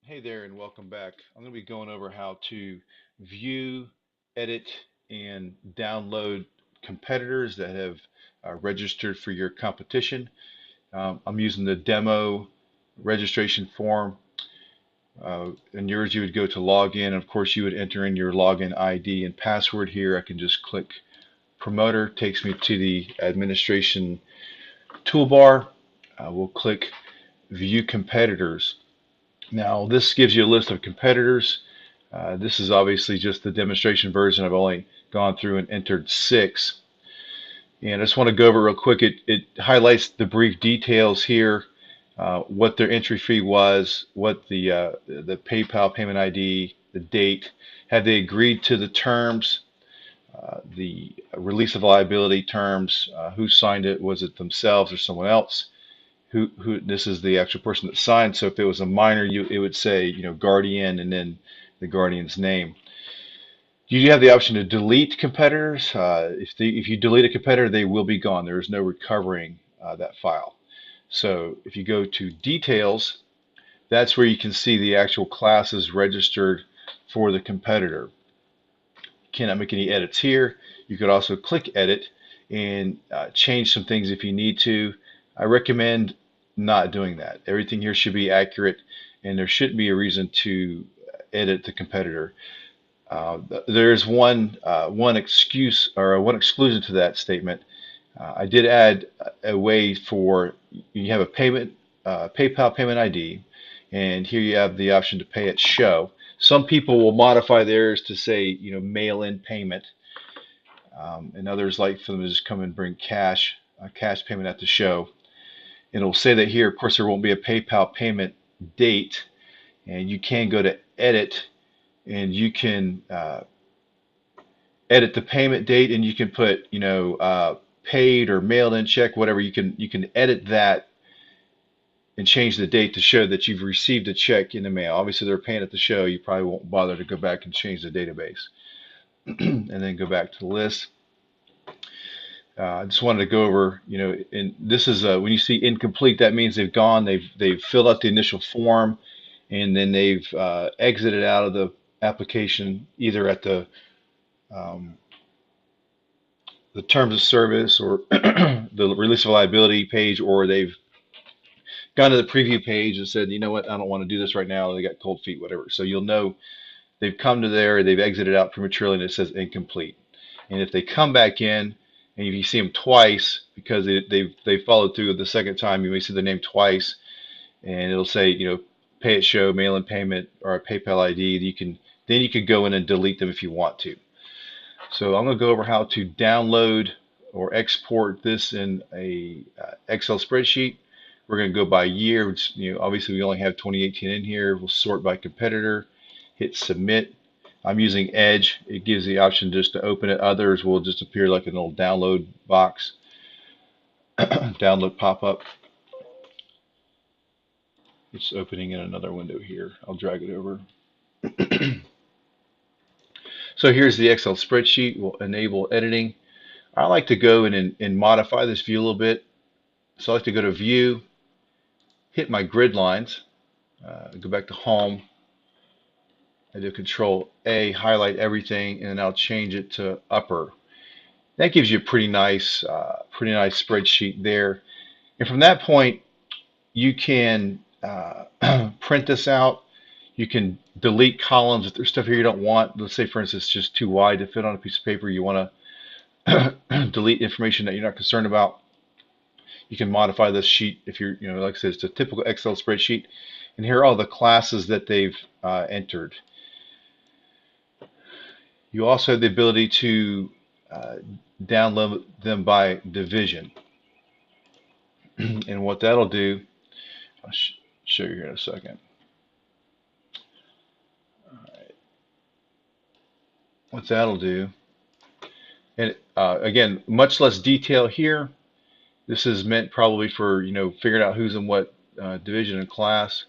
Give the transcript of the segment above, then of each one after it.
Hey there, and welcome back. I'm going to be going over how to view, edit, and download competitors that have registered for your competition. I'm using the demo registration form. In yours, you would go to login. Of course, you would enter in your login ID and password here. I can just click promoter, takes me to the administration toolbar. We'll click view competitors. Now, this gives you a list of competitors. This is obviously just the demonstration version. I've only gone through and entered 6. And I just want to go over real quick. It highlights the brief details here, what their entry fee was, what the PayPal payment ID, the date, have they agreed to the terms, the release of liability terms, who signed it, was it themselves or someone else? Who this is the actual person that signed. So if it was a minor, it would say, guardian, and then the guardian's name. You do have the option to delete competitors. If you delete a competitor, they will be gone. There is no recovering that file. So if you go to details, that's where you can see the actual classes registered for the competitor. You cannot make any edits here. You could also click edit and change some things if you need to. I recommend not doing that. Everything here should be accurate, and there shouldn't be a reason to edit the competitor. There's one excuse or one exclusion to that statement. I did add a way for you have a PayPal payment ID, and here you have the option to pay at show. Some people will modify theirs to say, mail-in payment, and others like for them to just come and bring cash payment at the show. And it'll say that here. Of course, there won't be a PayPal payment date, and you can go to edit, and you can edit the payment date, and you can put, paid or mailed-in check, whatever. You can edit that and change the date to show that you've received a check in the mail. Obviously, they're paying at the show. You probably won't bother to go back and change the database, and then go back to the list. I just wanted to go over, and this is when you see incomplete, that means they've gone, they've filled out the initial form, and then they've exited out of the application, either at um, the terms of service or the release of liability page, or they've gone to the preview page and said, you know what, I don't want to do this right now. They got cold feet, whatever. So you'll know they've come to there, they've exited out prematurely, and it says incomplete. And if they come back in, and if you see them twice, because they followed through the second time, you may see the name twice, and it'll say, pay at show, mail-in payment, or a PayPal ID. Then you can go in and delete them if you want to. So I'm going to go over how to download or export this in a Excel spreadsheet. We're going to go by year, which, obviously we only have 2018 in here. We'll sort by competitor, hit submit. I'm using Edge. It gives the option just to open it. Others will just appear like an old download box, download pop-up. It's opening in another window here. I'll drag it over. So here's the Excel spreadsheet. We'll enable editing. I like to go in and modify this view a little bit. So I like to go to View, hit my grid lines, go back to Home. I do Control A, highlight everything, and then I'll change it to upper. That gives you a pretty nice spreadsheet there. And from that point, you can print this out. You can delete columns if there's stuff here you don't want. Let's say, for instance, it's just too wide to fit on a piece of paper. You want to delete information that you're not concerned about. You can modify this sheet if you're, like I said, it's a typical Excel spreadsheet. And here are all the classes that they've entered. You also have the ability to download them by division. And what that'll do, I'll show you here in a second. All right. What that'll do, and again, much less detail here. This is meant probably for, figuring out who's in what division and class.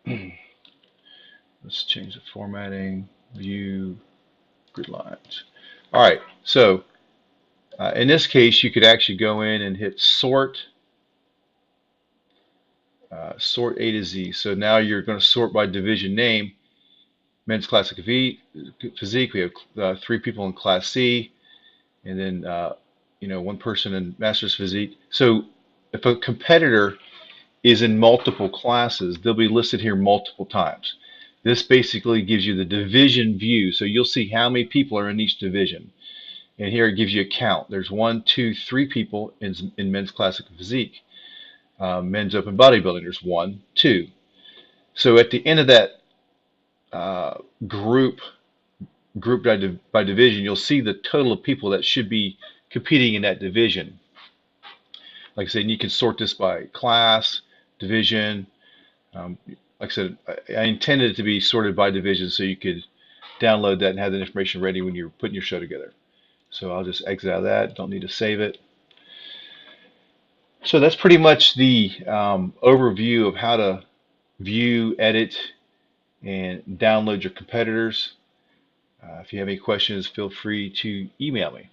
Let's change the formatting, view, grid lines. All right, so in this case, you could actually go in and hit sort, Sort A to Z. So now you're going to sort by division name. Men's Classic Physique, we have 3 people in Class C, and then 1 person in Master's Physique. So if a competitor is in multiple classes, they'll be listed here multiple times. This basically gives you the division view, so you'll see how many people are in each division. And here it gives you a count. There's 1, 2, 3 people in Men's Classic Physique. Men's Open Bodybuilding, there's 1, 2. So at the end of that group by division, you'll see the total of people that should be competing in that division. Like I said, you can sort this by class, division. Like I said, I intended it to be sorted by division so you could download that and have that information ready when you're putting your show together. So I'll just exit out of that. Don't need to save it. So that's pretty much the overview of how to view, edit, and download your competitors. If you have any questions, feel free to email me.